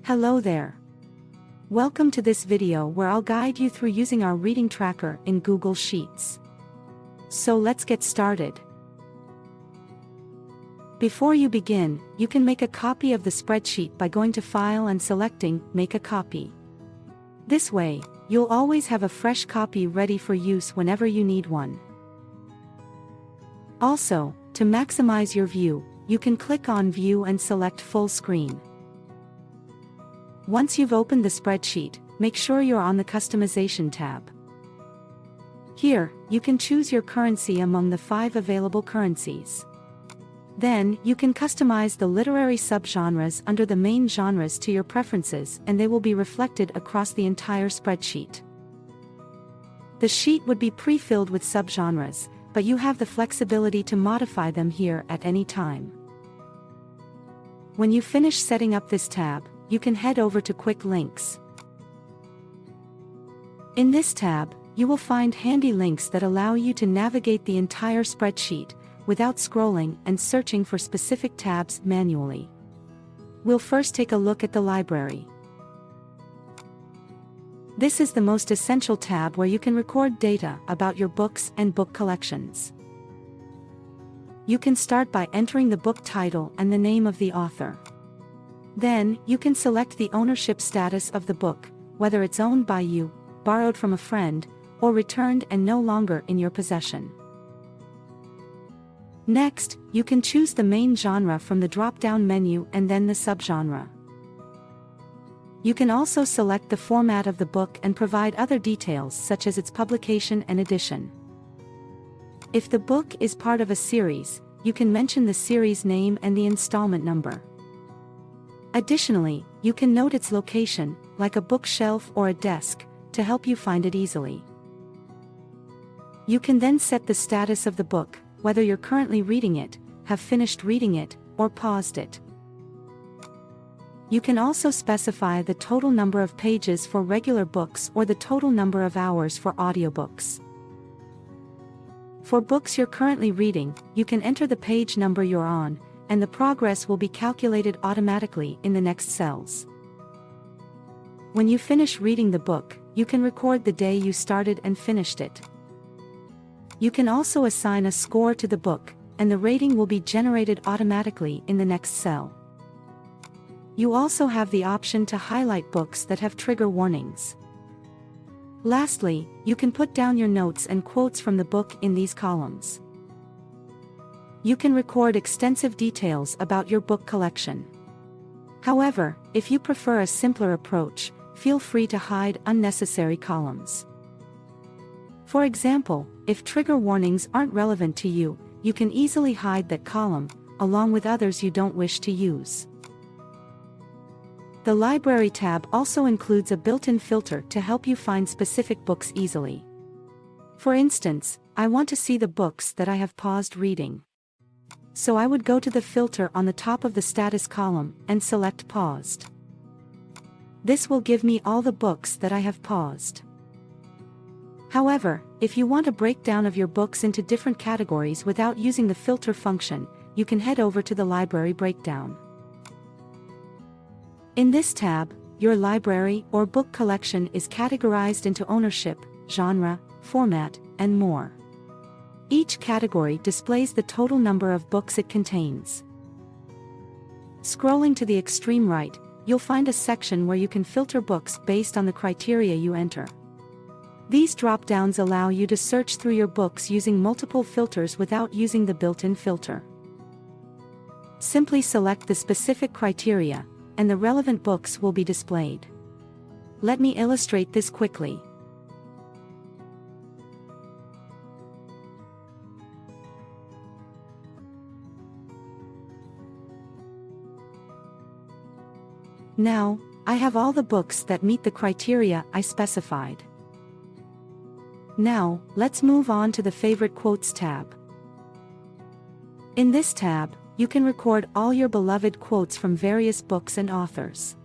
Hello there. Welcome to this video where I'll guide you through using our reading tracker in Google Sheets. So let's get started. Before you begin, you can make a copy of the spreadsheet by going to File and selecting Make a Copy. This way, you'll always have a fresh copy ready for use whenever you need one. Also, to maximize your view, you can click on View and select Full Screen. Once you've opened the spreadsheet, make sure you're on the Customization tab. Here, you can choose your currency among the 5 available currencies. Then, you can customize the literary subgenres under the main genres to your preferences, and they will be reflected across the entire spreadsheet. The sheet would be pre-filled with subgenres, but you have the flexibility to modify them here at any time. When you finish setting up this tab, you can head over to Quick Links. In this tab, you will find handy links that allow you to navigate the entire spreadsheet without scrolling and searching for specific tabs manually. We'll first take a look at the library. This is the most essential tab where you can record data about your books and book collections. You can start by entering the book title and the name of the author. Then, you can select the ownership status of the book, whether it's owned by you, borrowed from a friend, or returned and no longer in your possession. Next, you can choose the main genre from the drop-down menu and then the subgenre. You can also select the format of the book and provide other details such as its publication and edition. If the book is part of a series, you can mention the series name and the installment number. Additionally, you can note its location, like a bookshelf or a desk, to help you find it easily. You can then set the status of the book, whether you're currently reading it, have finished reading it, or paused it. You can also specify the total number of pages for regular books or the total number of hours for audiobooks. For books you're currently reading, you can enter the page number you're on, and the progress will be calculated automatically in the next cells. When you finish reading the book, you can record the day you started and finished it. You can also assign a score to the book, and the rating will be generated automatically in the next cell. You also have the option to highlight books that have trigger warnings. Lastly, you can put down your notes and quotes from the book in these columns. You can record extensive details about your book collection. However, if you prefer a simpler approach, feel free to hide unnecessary columns. For example, if trigger warnings aren't relevant to you, you can easily hide that column, along with others you don't wish to use. The Library tab also includes a built-in filter to help you find specific books easily. For instance, I want to see the books that I have paused reading. So I would go to the filter on the top of the status column and select Paused. This will give me all the books that I have paused. However, if you want a breakdown of your books into different categories without using the filter function, you can head over to the Library breakdown. In this tab, your library or book collection is categorized into ownership, genre, format, and more. Each category displays the total number of books it contains. Scrolling to the extreme right, you'll find a section where you can filter books based on the criteria you enter. These drop-downs allow you to search through your books using multiple filters without using the built-in filter. Simply select the specific criteria, and the relevant books will be displayed. Let me illustrate this quickly. Now, I have all the books that meet the criteria I specified. Now, let's move on to the Favorite Quotes tab. In this tab, you can record all your beloved quotes from various books and authors.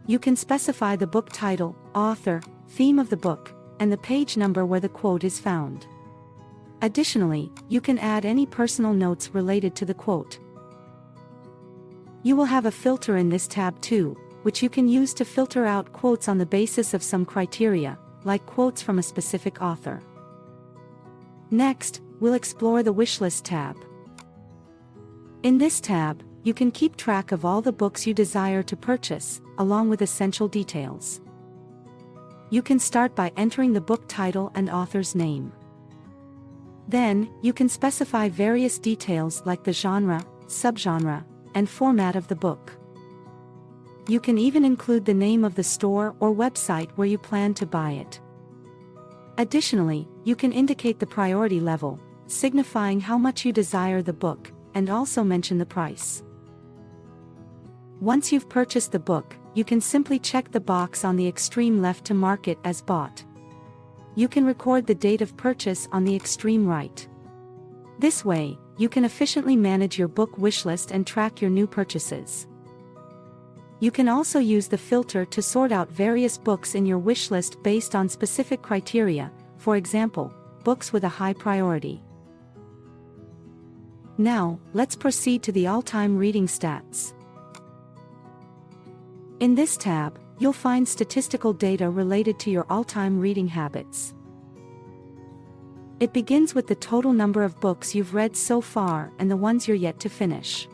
You can specify the book title, author, theme of the book, and the page number where the quote is found. Additionally, you can add any personal notes related to the quote. You will have a filter in this tab too, which you can use to filter out quotes on the basis of some criteria, like quotes from a specific author. Next, we'll explore the Wishlist tab. In this tab, you can keep track of all the books you desire to purchase, along with essential details. You can start by entering the book title and author's name. Then, you can specify various details like the genre, subgenre, and format of the book. You can even include the name of the store or website where you plan to buy it. Additionally, you can indicate the priority level, signifying how much you desire the book, and also mention the price. Once you've purchased the book, you can simply check the box on the extreme left to mark it as bought. You can record the date of purchase on the extreme right. This way, you can efficiently manage your book wishlist and track your new purchases. You can also use the filter to sort out various books in your wishlist based on specific criteria, for example, books with a high priority. Now, let's proceed to the all-time reading stats. In this tab, you'll find statistical data related to your all-time reading habits. It begins with the total number of books you've read so far and the ones you're yet to finish.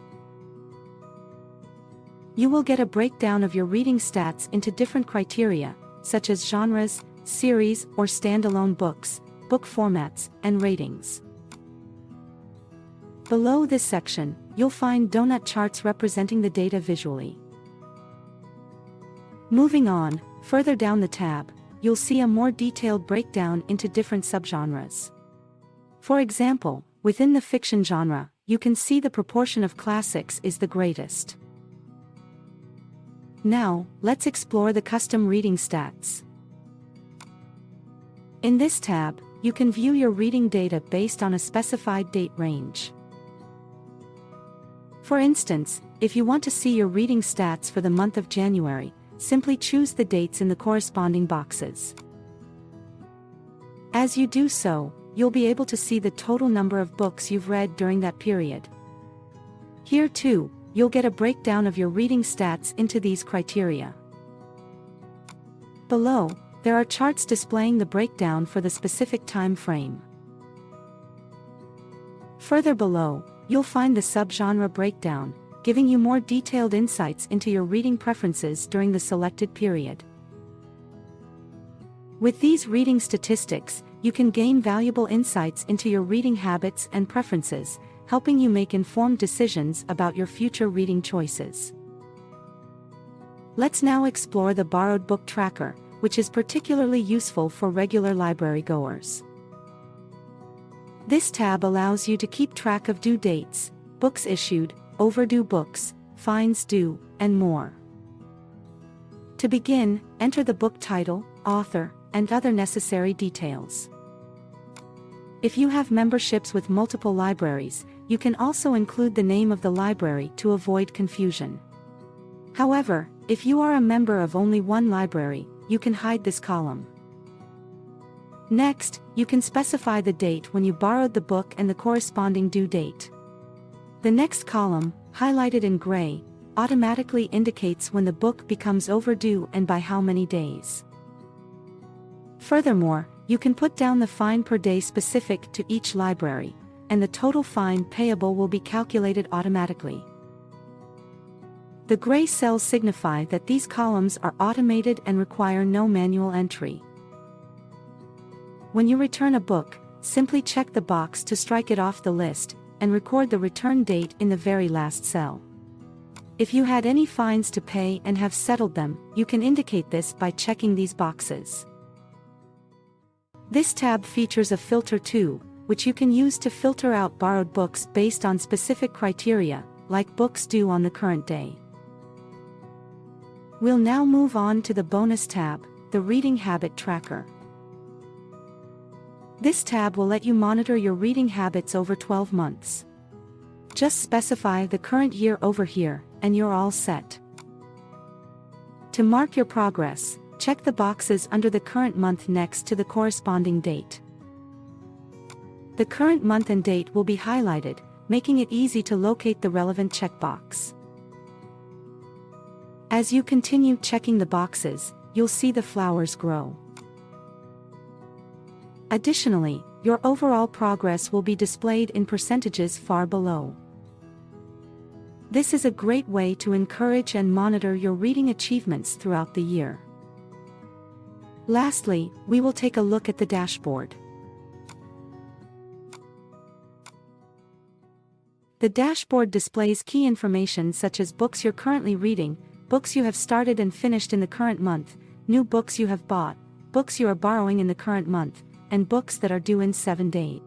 You will get a breakdown of your reading stats into different criteria, such as genres, series or standalone books, book formats, and ratings. Below this section, you'll find donut charts representing the data visually. Moving on, further down the tab, you'll see a more detailed breakdown into different subgenres. For example, within the fiction genre, you can see the proportion of classics is the greatest. Now, let's explore the custom reading stats. In this tab, you can view your reading data based on a specified date range. For instance, if you want to see your reading stats for the month of January, simply choose the dates in the corresponding boxes. As you do so, you'll be able to see the total number of books you've read during that period. Here too, you'll get a breakdown of your reading stats into these criteria. Below, there are charts displaying the breakdown for the specific time frame. Further below, you'll find the subgenre breakdown, giving you more detailed insights into your reading preferences during the selected period. With these reading statistics, you can gain valuable insights into your reading habits and preferences, helping you make informed decisions about your future reading choices. Let's now explore the borrowed book tracker, which is particularly useful for regular library goers. This tab allows you to keep track of due dates, books issued, overdue books, fines due, and more. To begin, enter the book title, author, and other necessary details. If you have memberships with multiple libraries, you can also include the name of the library to avoid confusion. However, if you are a member of only one library, you can hide this column. Next, you can specify the date when you borrowed the book and the corresponding due date. The next column, highlighted in gray, automatically indicates when the book becomes overdue and by how many days. Furthermore, you can put down the fine per day specific to each library, and the total fine payable will be calculated automatically. The gray cells signify that these columns are automated and require no manual entry. When you return a book, simply check the box to strike it off the list, and record the return date in the very last cell. If you had any fines to pay and have settled them, you can indicate this by checking these boxes. This tab features a filter too, which you can use to filter out borrowed books based on specific criteria, like books due on the current day. We'll now move on to the bonus tab, the Reading Habit Tracker. This tab will let you monitor your reading habits over 12 months. Just specify the current year over here, and you're all set. To mark your progress, check the boxes under the current month next to the corresponding date. The current month and date will be highlighted, making it easy to locate the relevant checkbox. As you continue checking the boxes, you'll see the flowers grow. Additionally, your overall progress will be displayed in percentages far below. This is a great way to encourage and monitor your reading achievements throughout the year. Lastly, we will take a look at the dashboard. The dashboard displays key information such as books you're currently reading, books you have started and finished in the current month, new books you have bought, books you are borrowing in the current month, and books that are due in 7 days.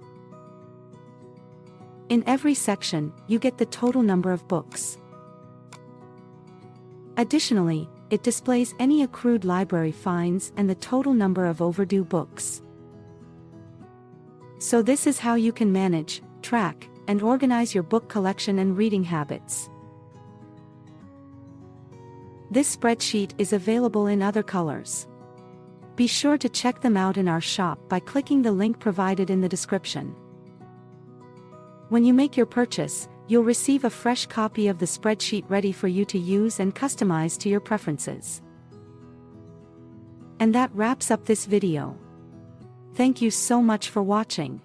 In every section, you get the total number of books. Additionally, it displays any accrued library fines and the total number of overdue books. So this is how you can manage, track, and organize your book collection and reading habits. This spreadsheet is available in other colors. Be sure to check them out in our shop by clicking the link provided in the description. When you make your purchase, you'll receive a fresh copy of the spreadsheet ready for you to use and customize to your preferences. And that wraps up this video. Thank you so much for watching.